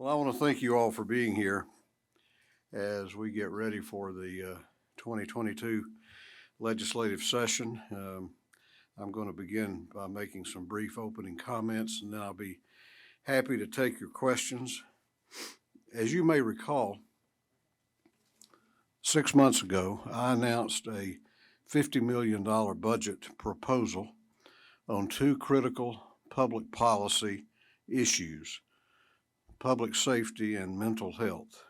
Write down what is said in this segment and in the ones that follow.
Well, I want to thank you all for being here as we get ready for the 2022 legislative session. I'm going to begin by making some brief opening comments, and then I'll be happy to take your questions. As you may recall, 6 months ago, I announced a $50 million budget proposal on two critical public policy issues: public safety and mental health.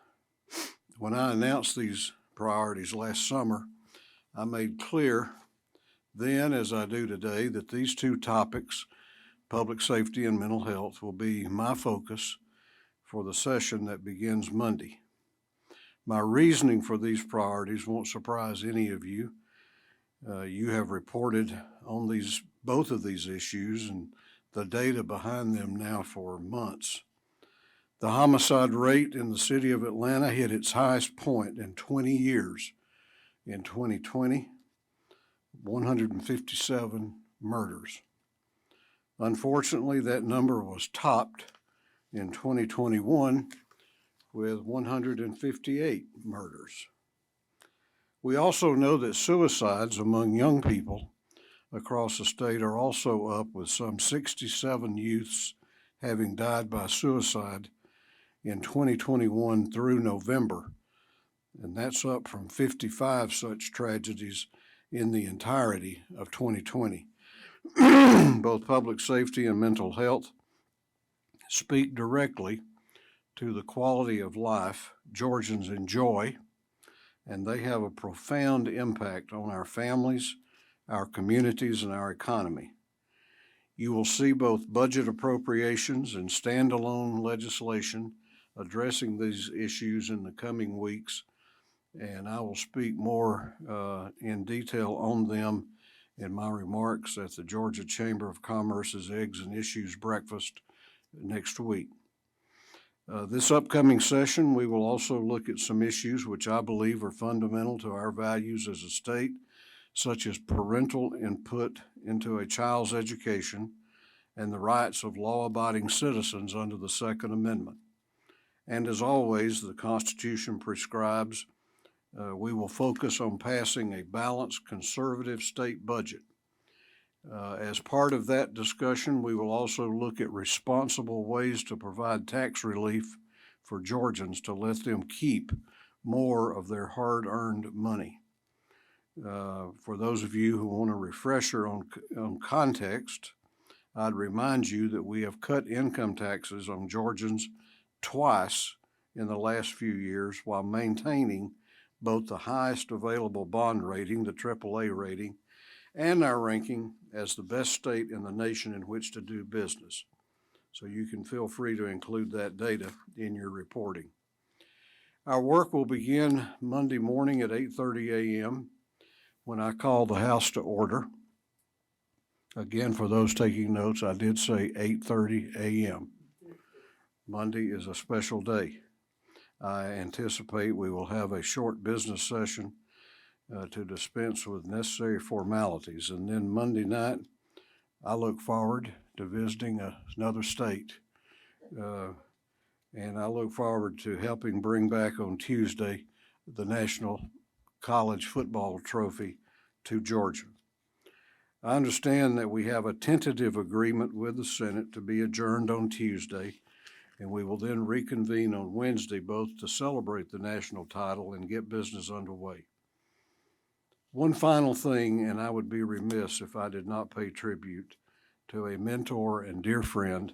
When I announced these priorities last summer, I made clear then, as I do today, that these two topics, public safety and mental health, will be my focus for the session that begins Monday. My reasoning for these priorities won't surprise any of you. You have reported on both of these issues and the data behind them now for months. The homicide rate in the city of Atlanta hit its highest point in 20 years. In 2020, 157 murders. Unfortunately, that number was topped in 2021 with 158 murders. We also know that suicides among young people across the state are also up, with some 67 youths having died by suicide in 2021 through November, and that's up from 55 such tragedies in the entirety of 2020. Both public safety and mental health speak directly to the quality of life Georgians enjoy, and they have a profound impact on our families, our communities, and our economy. You will see both budget appropriations and standalone legislation addressing these issues in the coming weeks, and I will speak more in detail on them in my remarks at the Georgia Chamber of Commerce's Eggs and Issues breakfast next week. This upcoming session, we will also look at some issues which I believe are fundamental to our values as a state, such as parental input into a child's education and the rights of law-abiding citizens under the Second Amendment. And as always, the Constitution prescribes we will focus on passing a balanced conservative state budget. As part of that discussion, we will also look at responsible ways to provide tax relief for Georgians to let them keep more of their hard-earned money. For those of you who want a refresher on context, I'd remind you that we have cut income taxes on Georgians twice in the last few years while maintaining both the highest available bond rating, the AAA rating, and our ranking as the best state in the nation in which to do business. So you can feel free to include that data in your reporting. Our work will begin Monday morning at 8:30 a.m. when I call the House to order. Again, for those taking notes, I did say 8:30 a.m. Monday is a special day. I anticipate we will have a short business session to dispense with necessary formalities. And then Monday night, I look forward to visiting another state. And I look forward to helping bring back on Tuesday the National College Football Trophy to Georgia. I understand that we have a tentative agreement with the Senate to be adjourned on Tuesday, and we will then reconvene on Wednesday both to celebrate the national title and get business underway. One final thing, and I would be remiss if I did not pay tribute to a mentor and dear friend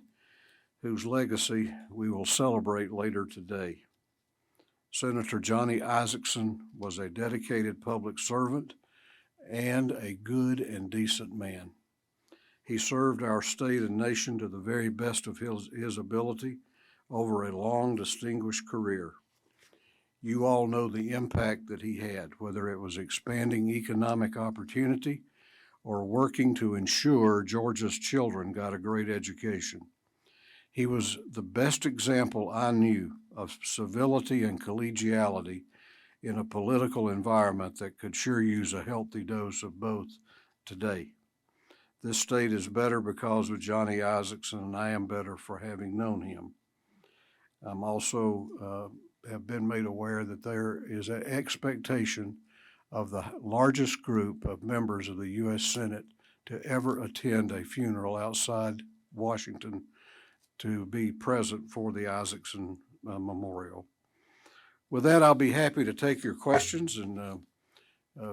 whose legacy we will celebrate later today. Senator Johnny Isakson was a dedicated public servant and a good and decent man. He served our state and nation to the very best of his ability over a long, distinguished career. You all know the impact that he had, whether it was expanding economic opportunity or working to ensure Georgia's children got a great education. He was the best example I knew of civility and collegiality in a political environment that could sure use a healthy dose of both today. This state is better because of Johnny Isakson, and I am better for having known him. I'm also have been made aware that there is an expectation of the largest group of members of the U.S. Senate to ever attend a funeral outside Washington to be present for the Isakson memorial. With that, I'll be happy to take your questions and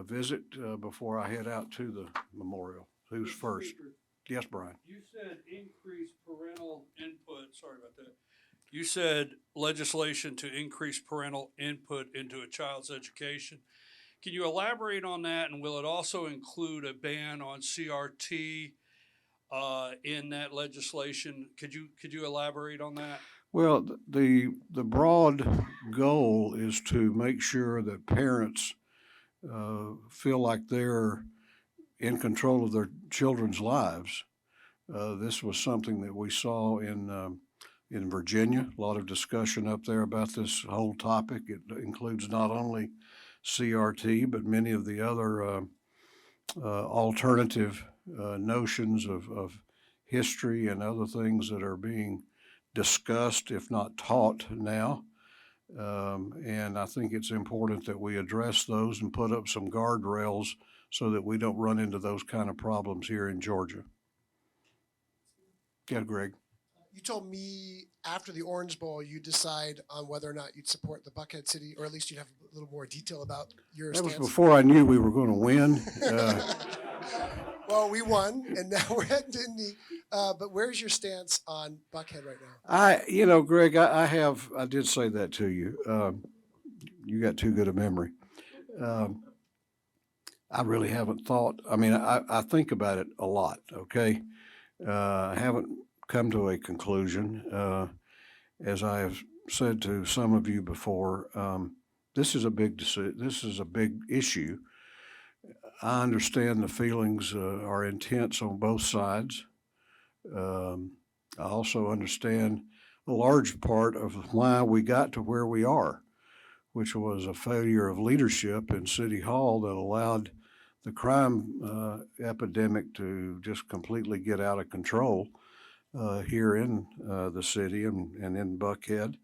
visit before I head out to the memorial. Who's first? Speaker, Yes, Brian. you said increase parental input. Sorry about that. You said legislation to increase parental input into a child's education. Can you elaborate on that? And will it also include a ban on CRT in that legislation? Could you elaborate on that? Well, the broad goal is to make sure that parents feel like they're in control of their children's lives. This was something that we saw in Virginia. A lot of discussion up there about this whole topic. It includes not only CRT, but many of the other alternative notions of history and other things that are being discussed, if not taught now. And I think it's important that we address those and put up some guardrails so that we don't run into those kind of problems here in Georgia. Yeah, Greg. You told me after the Orange Bowl, you decide on whether or not you'd support the Buckhead City, or at least you'd have a little more detail about your That stance. was before I knew we were going to win. Well, we won, and now we're heading to Indy. But where's your stance on Buckhead right now? Greg, I did say that to you. You got too good a memory. I really haven't thought. I mean, I think about it a lot. Okay, I haven't come to a conclusion. As I have said to some of you before, this is a big decision. This is a big issue. I understand the feelings are intense on both sides. I also understand a large part of why we got to where we are, which was a failure of leadership in City Hall that allowed the crime epidemic to just completely get out of control here in the city and in Buckhead.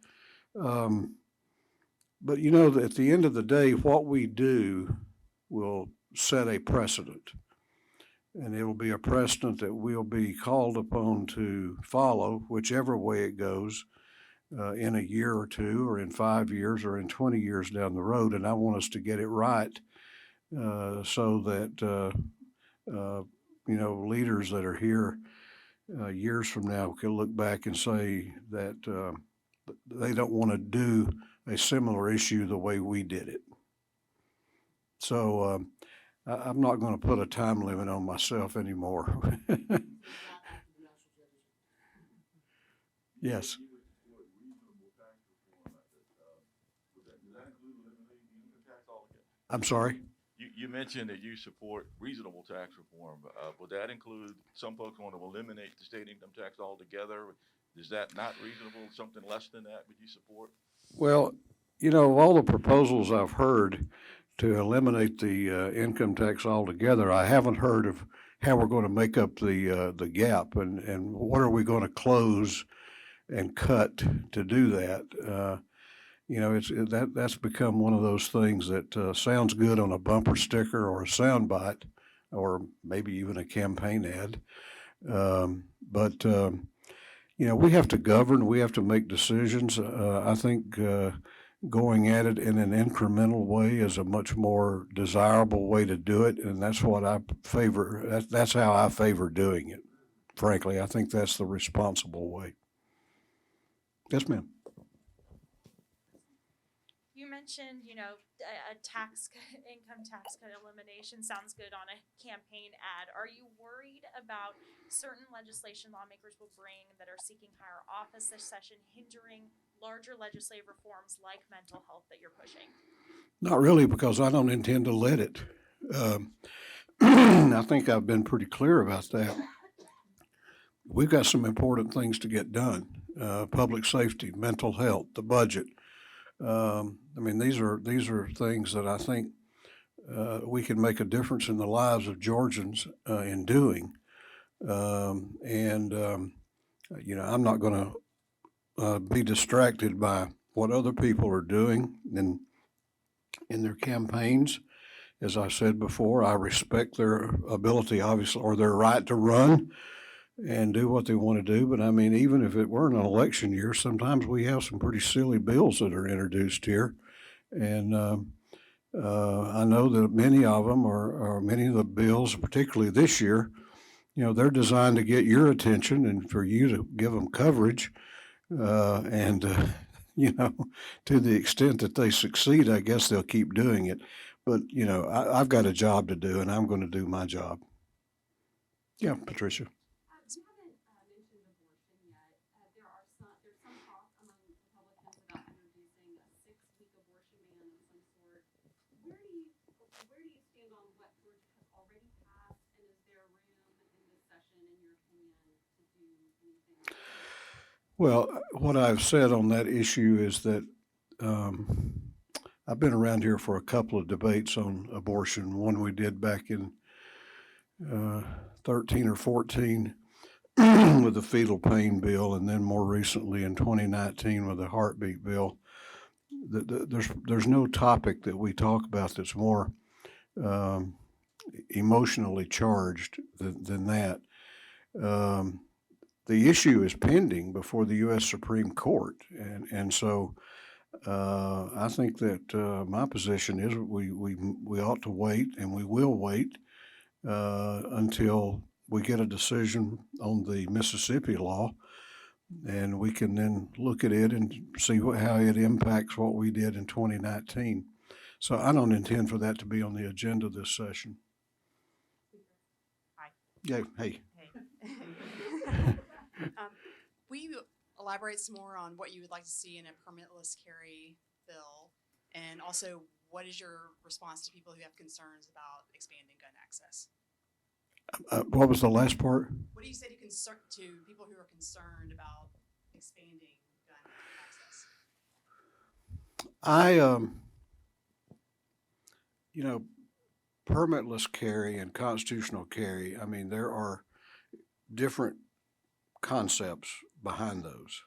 But at the end of the day, what we do will set a precedent. And it will be a precedent that we'll be called upon to follow, whichever way it goes, in a year or two, or in 5 years, or in 20 years down the road. And I want us to get it right so that, leaders that are here years from now can look back and say that they don't want to do a similar issue the way we did it. So I'm not going to put a time limit on myself anymore. Yes. I'm sorry? You mentioned that you support reasonable tax reform. Would that include some folks want to eliminate the state income tax altogether? Is that not reasonable? Something less than that would you support? Well, of all the proposals I've heard to eliminate the income tax altogether, I haven't heard of how we're going to make up the gap and what are we going to close and cut to do that. That's become one of those things that sounds good on a bumper sticker or a soundbite or maybe even a campaign ad. But we have to govern. We have to make decisions. I think going at it in an incremental way is a much more desirable way to do it, and that's what I favor. That's how I favor doing it. Frankly, I think that's the responsible way. Yes, ma'am. You mentioned, a income tax cut elimination sounds good on a campaign ad. Are you worried about certain legislation lawmakers will bring that are seeking higher office this session, hindering larger legislative reforms like mental health that you're pushing? Not really, because I don't intend to let it. I think I've been pretty clear about that. We've got some important things to get done. Public safety, mental health, the budget. These are things that I think we can make a difference in the lives of Georgians in doing. I'm not going to be distracted by what other people are doing in their campaigns. As I said before, I respect their ability, obviously, or their right to run and do what they want to do. But I mean, even if it weren't an election year, sometimes we have some pretty silly bills that are introduced here. And I know that many of them or many of the bills, particularly this year, you know, they're designed to get your attention and for you to give them coverage. You know, to the extent that they succeed, I guess they'll keep doing it. But, you know, I've got a job to do and I'm going to do my job. Yeah, Patricia. You haven't mentioned abortion yet. There's some talk among Republicans about introducing a 6-week abortion ban of some sort. Where do you stand on what Georgia has already passed, and is there room in this session, in your opinion, to do anything? Well, what I've said on that issue is that I've been around here for a couple of debates on abortion. One we did back in 13 or 14 with the fetal pain bill, and then more recently in 2019 with the heartbeat bill. There's no topic that we talk about that's more emotionally charged than that. The issue is pending before the U.S. Supreme Court, and so I think that my position is we ought to wait, and we will wait until we get a decision on the Mississippi law, and we can then look at it and see how it impacts what we did in 2019. So I don't intend for that to be on the agenda this session. Hi. Yeah, hey. Will you elaborate some more on what you would like to see in a permitless carry bill? And also, what is your response to people who have concerns about expanding gun access? What was the last part? What do you say to people who are concerned about expanding gun access? You know, permitless carry and constitutional carry, I mean, there are different concepts behind those.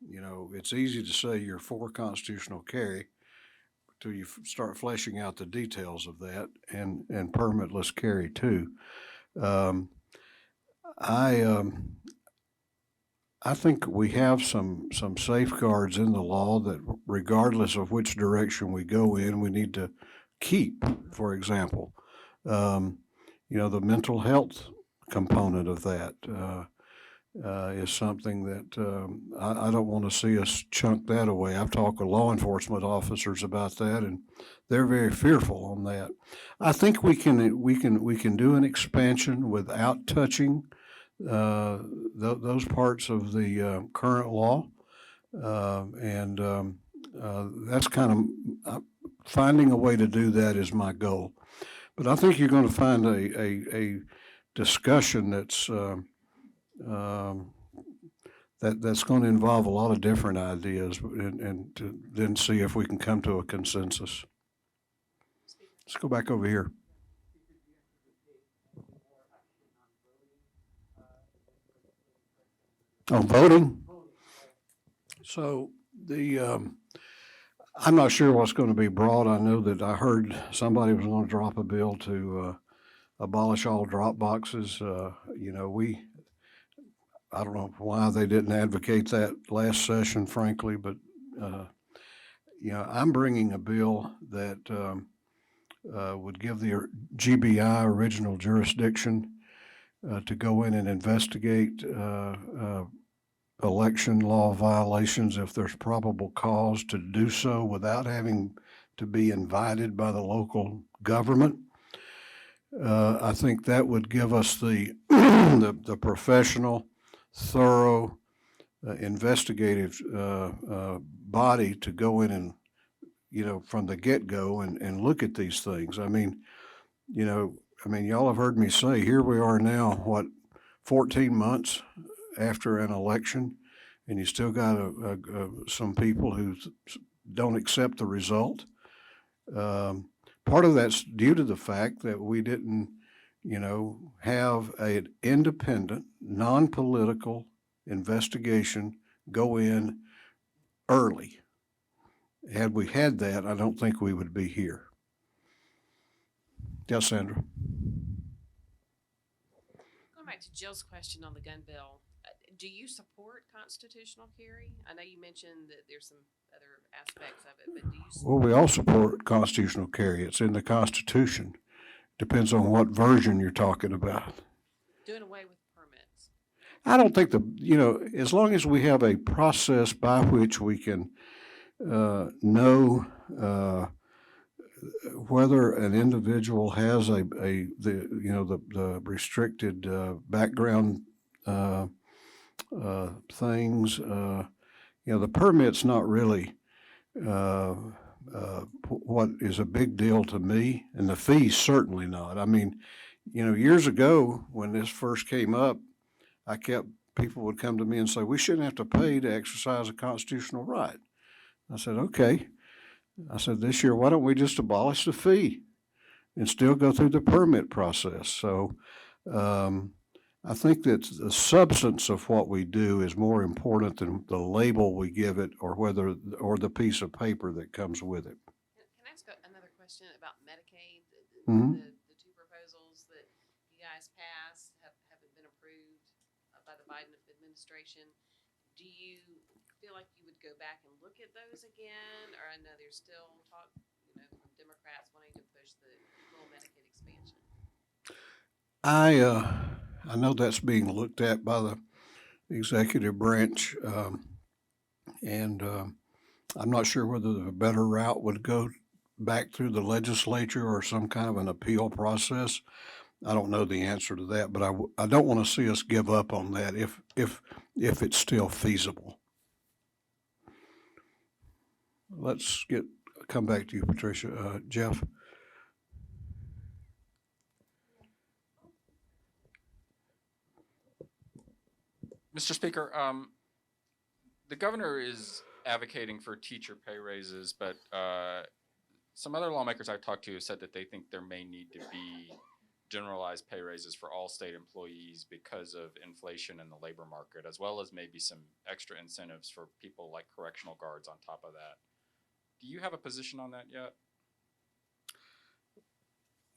You know, it's easy to say you're for constitutional carry till you start fleshing out the details of that, and permitless carry too. I think we have some safeguards in the law that, regardless of which direction we go in, we need to keep. For example, you know, the mental health component of that is something that I don't want to see us chunk that away. I've talked with law enforcement officers about that, and they're very fearful on that. I think we can do an expansion without touching those parts of the current law, that's kind of finding a way to do that is my goal. But I think you're going to find a discussion that's that's going to involve a lot of different ideas, and to then see if we can come to a consensus. Let's go back over here. On voting? So I'm not sure what's going to be brought. I know that I heard somebody was going to drop a bill to abolish all drop boxes. You know, I don't know why they didn't advocate that last session, frankly, but you know, I'm bringing a bill that would give the GBI original jurisdiction to go in and investigate election law violations if there's probable cause to do so without having to be invited by the local government. I think that would give us the the professional, thorough, investigative body to go in and, you know, from the get-go and look at these things. I mean, you know, y'all have heard me say, here we are now, 14 months after an election, and you still got some people who don't accept the result. Part of that's due to the fact that we didn't, you know, have an independent, non-political investigation, go in early. Had we had that, I don't think we would be here. Yes, Sandra? Going back to Jill's question on the gun bill, do you support constitutional carry? I know you mentioned that there's some other aspects of it, but do you Well, we all support constitutional carry. It's in the Constitution. Depends on what version you're talking about. doing away with permits? I don't think as long as we have a process by which we can know whether an individual has the restricted background things, the permit's not really what is a big deal to me, and the fee's certainly not. I mean, years ago when this first came up, people would come to me and say, we shouldn't have to pay to exercise a constitutional right. I said, okay. I said, this year, why don't we just abolish the fee and still go through the permit process? So I think that the substance of what we do is more important than the label we give it or the piece of paper that comes with it. Can I ask another question about Medicaid? Mhm. The two proposals that you guys passed haven't been approved by the Biden administration. Do you feel like you would go back and look at those again? Or I know there's still talk, from Democrats wanting to push the full Medicaid expansion. I know that's being looked at by the executive branch, and I'm not sure whether the better route would go back through the legislature or some kind of an appeal process. I don't know the answer to that, but I don't want to see us give up on that if it's still feasible. Let's come back to you, Patricia. Jeff? Mr. Speaker, the governor is advocating for teacher pay raises, but some other lawmakers I've talked to have said that they think there may need to be generalized pay raises for all state employees because of inflation in the labor market, as well as maybe some extra incentives for people like correctional guards on top of that. Do you have a position on that yet?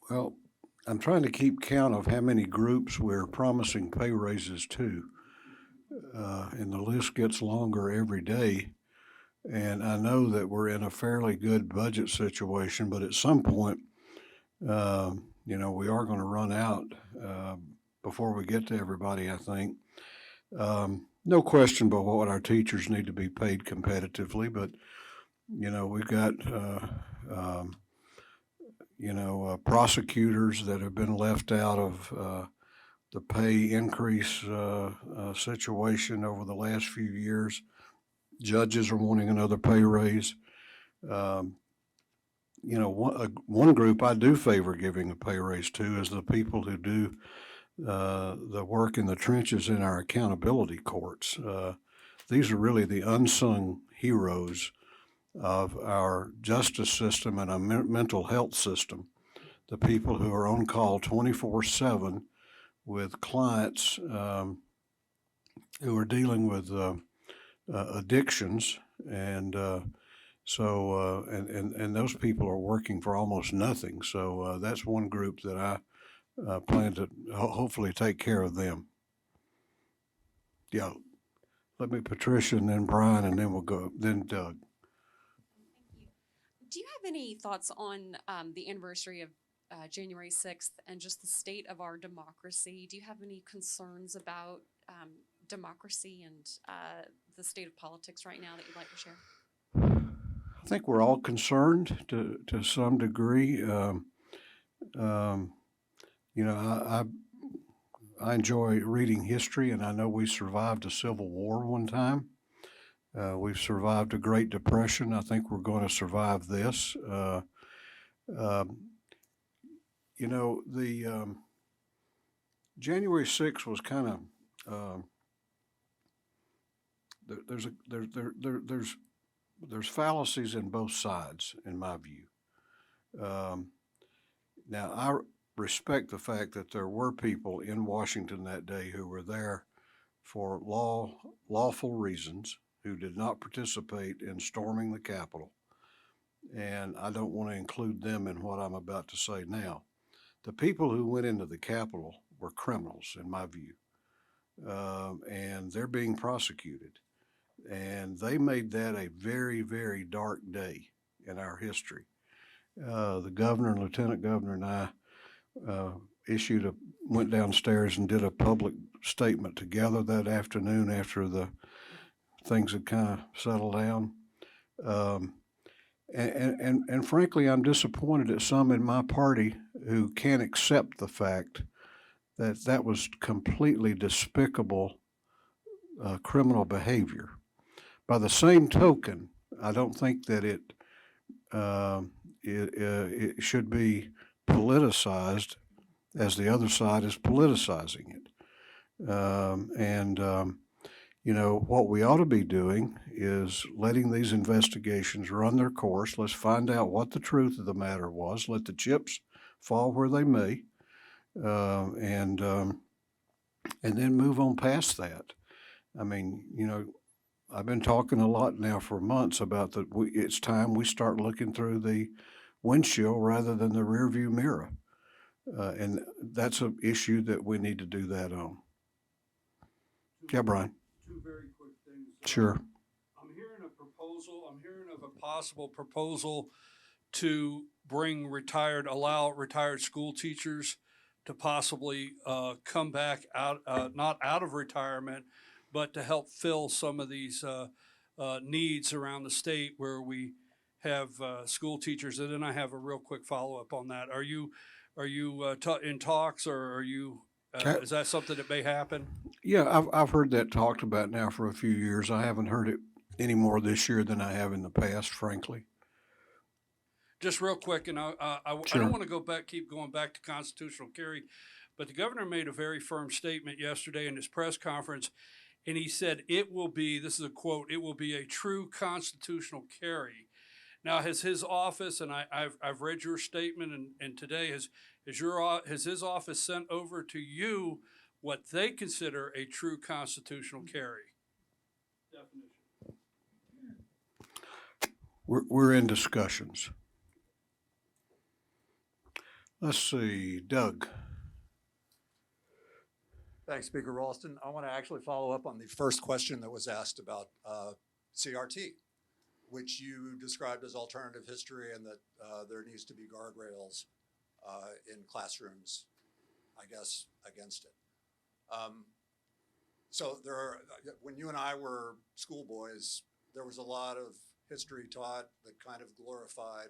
Well, I'm trying to keep count of how many groups we're promising pay raises to. And the list gets longer every day. And I know that we're in a fairly good budget situation, but at some point, we are going to run out before we get to everybody, I think. No question but what our teachers need to be paid competitively, but, we've got, prosecutors that have been left out of the pay increase situation over the last few years. Judges are wanting another pay raise. One group I do favor giving a pay raise to is the people who do the work in the trenches in our accountability courts. These are really the unsung heroes of our justice system and our mental health system. The people who are on call 24/7 with clients who are dealing with addictions, and and those people are working for almost nothing. So that's one group that I plan to hopefully take care of them. Yeah, let me Patricia and then Brian, and then we'll go. Then Doug. Thank you. Do you have any thoughts on the anniversary of January 6th and just the state of our democracy? Do you have any concerns about democracy and the state of politics right now that you'd like to share? I think we're all concerned to some degree. I enjoy reading history, and I know we survived a Civil War one time. We've survived a Great Depression. I think we're going to survive this. The January 6th was kind of there's fallacies in both sides, in my view. Now, I respect the fact that there were people in Washington that day who were there for lawful reasons who did not participate in storming the Capitol. And I don't want to include them in what I'm about to say now. The people who went into the Capitol were criminals, in my view, and they're being prosecuted. And they made that a very, very dark day in our history. The governor and lieutenant governor and I went downstairs and did a public statement together that afternoon after the things had kind of settled down. And frankly, I'm disappointed at some in my party who can't accept the fact that that was completely despicable criminal behavior. By the same token, I don't think that it should be politicized as the other side is politicizing it. You know, what we ought to be doing is letting these investigations run their course. Let's find out what the truth of the matter was. Let the chips fall where they may, and then move on past that. I mean, you know, I've been talking a lot now for months about it's time we start looking through the windshield rather than the rearview mirror. And that's an issue that we need to do that on. Yeah, Brian. Two very quick things. Sure. I'm hearing of a possible proposal to allow retired school teachers to possibly come back out, not out of retirement, but to help fill some of these needs around the state where we have school teachers. And then I have a real quick follow-up on that. Are you in talks, or are you, is that something that may happen? Yeah, I've heard that talked about now for a few years. I haven't heard it any more this year than I have in the past, frankly. Just real quick, and I Sure. don't want to keep going back to constitutional carry, but the governor made a very firm statement yesterday in his press conference, and he said this is a quote, it will be a true constitutional carry. Now, has his office, and I've read your statement, and today has his office sent over to you what they consider a true constitutional carry? Definition. We're in discussions. Let's see, Doug. Thanks, Speaker Ralston. I want to actually follow up on the first question that was asked about CRT, which you described as alternative history, and that there needs to be guardrails in classrooms, I guess, against it. So when you and I were schoolboys, there was a lot of history taught that kind of glorified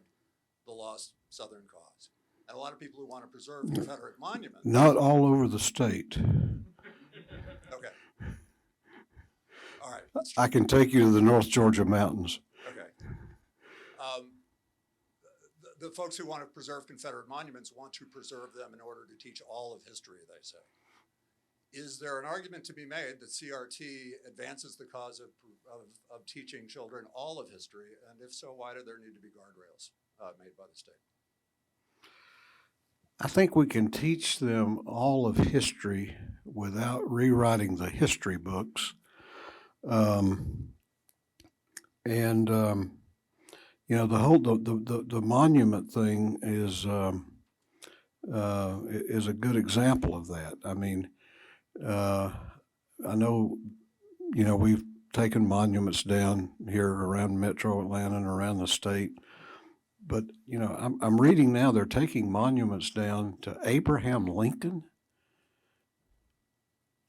the lost Southern cause. And a lot of people who want to preserve Confederate monuments. Not all over the state. Okay. All right. I can take you to the North Georgia mountains. Okay. The folks who want to preserve Confederate monuments want to preserve them in order to teach all of history, they say. Is there an argument to be made that CRT advances the cause of teaching children all of history? And if so, why do there need to be guardrails made by the state? I think we can teach them all of history without rewriting the history books. You know, the monument thing is a good example of that. I mean, I know, you know, we've taken monuments down here around Metro Atlanta and around the state. But, you know, I'm reading now they're taking monuments down to Abraham Lincoln,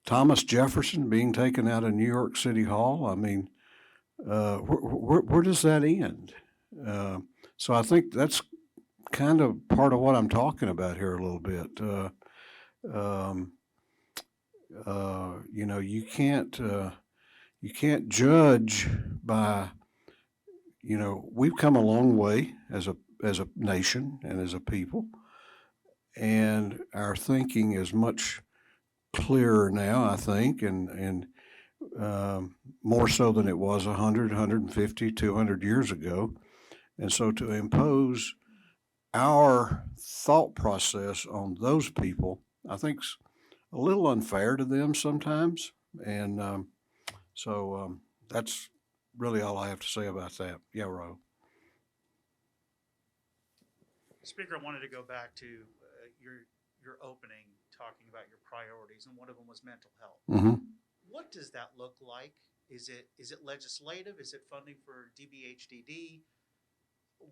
Thomas Jefferson being taken out of New York City Hall. I mean, where does that end? So I think that's kind of part of what I'm talking about here a little bit. You know, you can't judge by, you know, we've come a long way as a nation and as a people, and our thinking is much clearer now, I think, and more so than it was 100, 150, 200 years ago. And so to impose our thought process on those people, I think is a little unfair to them sometimes. And that's really all I have to say about that. Yeah, Ro. Speaker, I wanted to go back to your opening, talking about your priorities, and one of them was mental health. Mm-hmm. What does that look like? Is it legislative? Is it funding for DBHDD?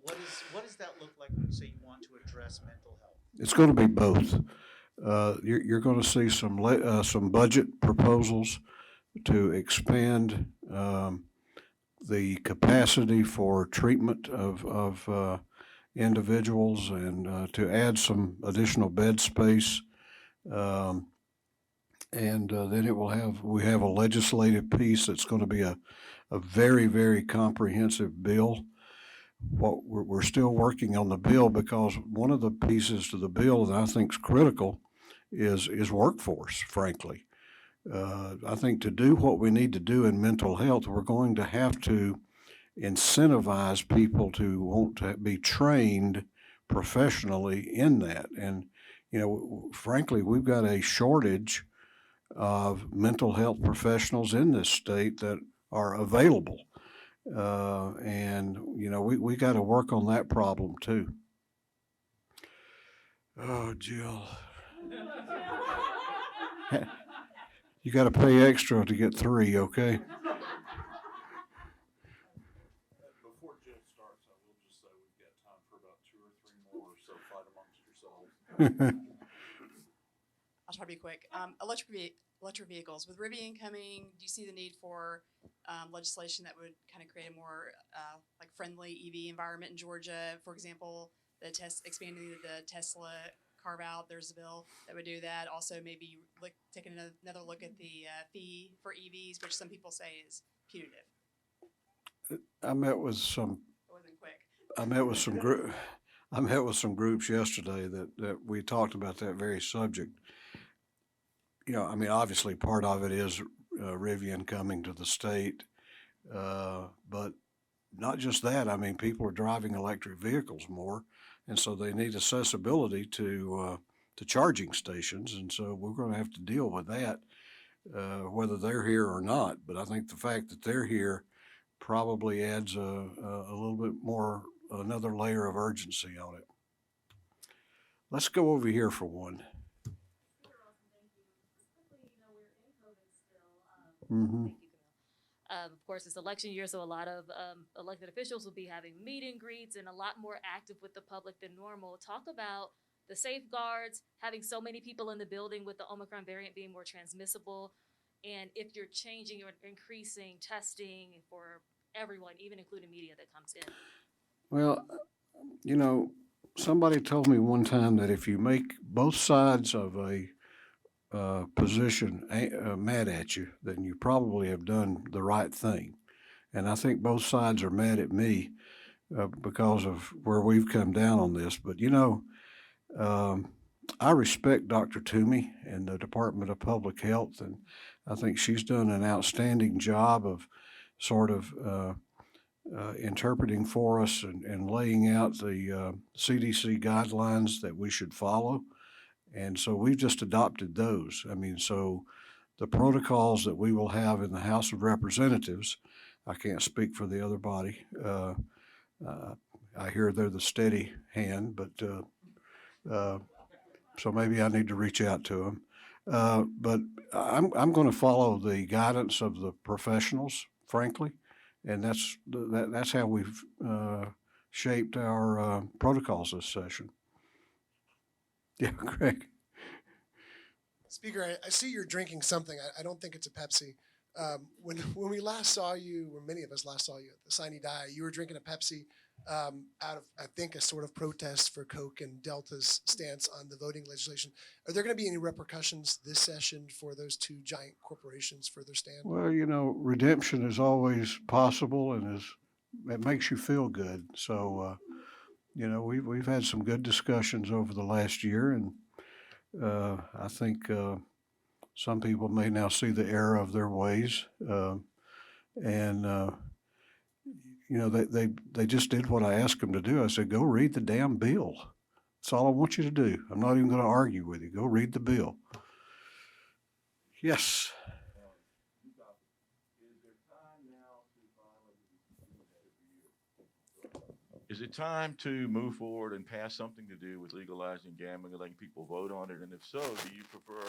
What does that look like when you say you want to address mental health? It's going to be both. You're going to see some budget proposals to expand the capacity for treatment of individuals and to add some additional bed space. And then we have a legislative piece that's going to be a very, very comprehensive bill. We're still working on the bill because one of the pieces to the bill that I think is critical is workforce, frankly. I think to do what we need to do in mental health, we're going to have to incentivize people to want to be trained professionally in that. And, frankly, we've got a shortage of mental health professionals in this state that are available. And we got to work on that problem too. Oh, Jill. You got to pay extra to get 3, okay? Before Jill starts, I will just say we've got time for about 2 or 3 more, so fight amongst yourselves. I'll try to be quick. Electric vehicles. With Rivian coming, do you see the need for legislation that would kind of create a more friendly EV environment in Georgia? For example, expanding the Tesla carve out. There's a bill that would do that. Also, maybe taking another look at the fee for EVs, which some people say is punitive. I met with some. It wasn't quick. I met with some groups yesterday that we talked about that very subject. Obviously part of it is Rivian coming to the state, but not just that. People are driving electric vehicles more, and so they need accessibility to charging stations, and so we're going to have to deal with that, whether they're here or not. But I think the fact that they're here probably adds a little bit more, another layer of urgency on it. Let's go over here for one. Mm-hmm. Of course, it's election year, so a lot of elected officials will be having meet and greets and a lot more active with the public than normal. Talk about the safeguards, having so many people in the building with the Omicron variant being more transmissible, and if you're changing or increasing testing for everyone, even including media that comes in. Well, somebody told me one time that if you make both sides of a position mad at you, then you probably have done the right thing. And I think both sides are mad at me because of where we've come down on this. But, I respect Dr. Toomey and the Department of Public Health, and I think she's done an outstanding job of sort of interpreting for us and laying out the CDC guidelines that we should follow. And so we've just adopted those. So the protocols that we will have in the House of Representatives, I can't speak for the other body. I hear they're the steady hand, but so maybe I need to reach out to them. But I'm going to follow the guidance of the professionals, frankly, and that's how we've shaped our protocols this session. Yeah, Greg. Speaker, I see you're drinking something. I don't think it's a Pepsi. When we last saw you, or many of us last saw you at the Sine Die, you were drinking a Pepsi out of, I think, a sort of protest for Coke and Delta's stance on the voting legislation. Are there going to be any repercussions this session for those two giant corporations for their stand? Well, redemption is always possible, and it makes you feel good. So, we've had some good discussions over the last year, and I think some people may now see the error of their ways, and they just did what I asked them to do. I said, go read the damn bill. That's all I want you to do. I'm not even going to argue with you. Go read the bill. Yes. it time to move forward and pass something to do with legalizing gambling and letting people vote on it? And if so, do you prefer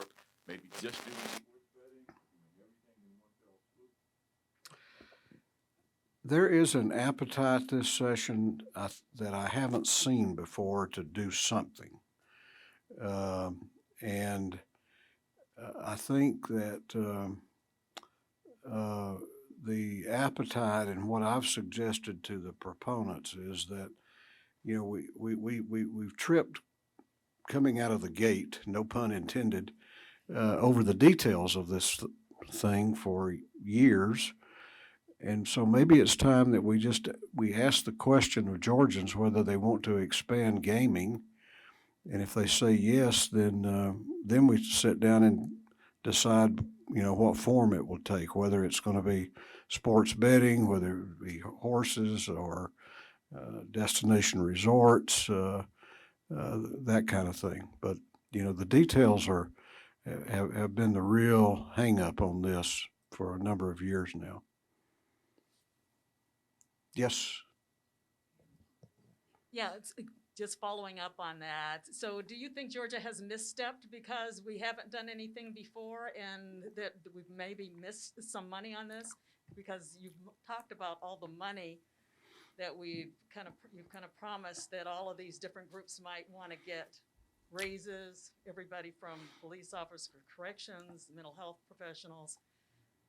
maybe just doing sports betting, everything in one fell swoop? There is an appetite this session that I haven't seen before to do something. And I think that the appetite and what I've suggested to the proponents is that, we've tripped coming out of the gate, no pun intended, over the details of this thing for years. And so maybe it's time that we ask the question of Georgians whether they want to expand gaming. And if they say yes, then we sit down and decide, what form it will take, whether it's going to be sports betting, whether it be horses or destination resorts, that kind of thing. But, the details have been the real hang up on this for a number of years now. Yes. Yeah, it's just following up on that. So do you think Georgia has misstepped because we haven't done anything before and that we've maybe missed some money on this? Because you've talked about all the money that you've kind of promised that all of these different groups might want to get raises, everybody from police officers, corrections, mental health professionals.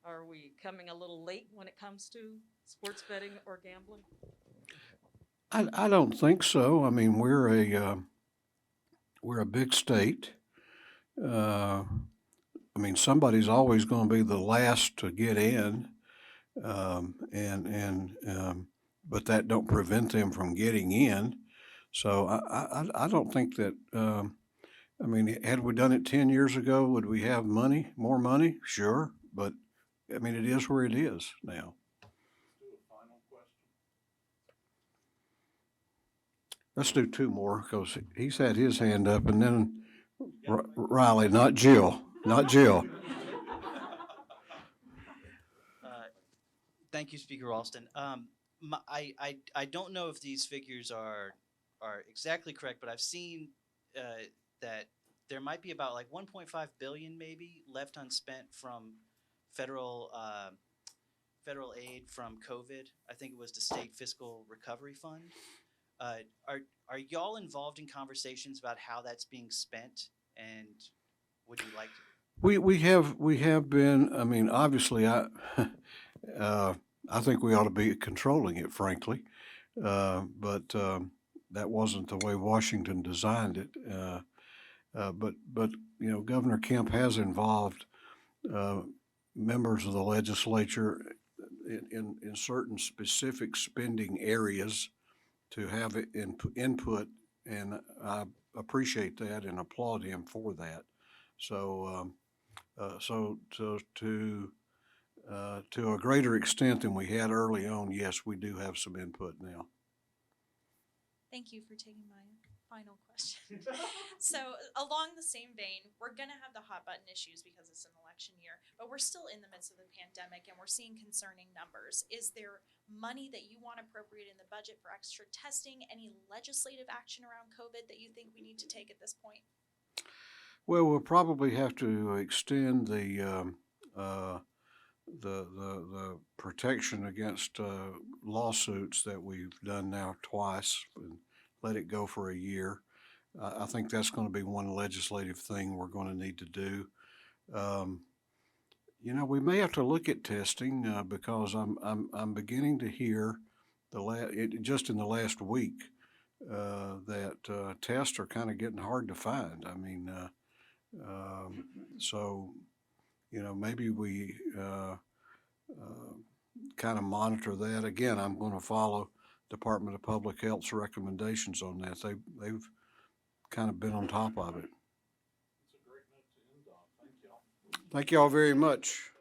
Are we coming a little late when it comes to sports betting or gambling? I don't think so. I mean, we're a big state. I mean, somebody's always going to be the last to get in, but that don't prevent them from getting in. So I don't think that. I mean, had we done it 10 years ago, would we have more money? Sure, but I mean, it is where it is now. Let's do two more because he's had his hand up, and then Riley, not Jill. Thank you, Speaker Ralston. I don't know if these figures are exactly correct, but I've seen that there might be about like 1.5 billion maybe left unspent from federal aid from COVID. I think it was the State Fiscal Recovery Fund. Are y'all involved in conversations about how that's being spent, and would you like to? We have been. I mean, obviously, I think we ought to be controlling it, frankly, but that wasn't the way Washington designed it. But Governor Kemp has involved members of the legislature in certain specific spending areas to have input, and I appreciate that and applaud him for that. So, to a greater extent than we had early on, yes, we do have some input now. Thank you for taking my final question. So along the same vein, we're going to have the hot button issues because it's an election year, but we're still in the midst of the pandemic and we're seeing concerning numbers. Is there money that you want appropriate in the budget for extra testing? Any legislative action around COVID that you think we need to take at this point? Well, we'll probably have to extend the protection against lawsuits that we've done now twice and let it go for a year. I think that's going to be one legislative thing we're going to need to do. We may have to look at testing because I'm beginning to hear just in the last week that tests are kind of getting hard to find. I mean, so maybe we kind of monitor that. Again, I'm going to follow Department of Public Health's recommendations on that. They've kind of been on top of it. It's a great note to end on. Thank y'all. Thank y'all very much.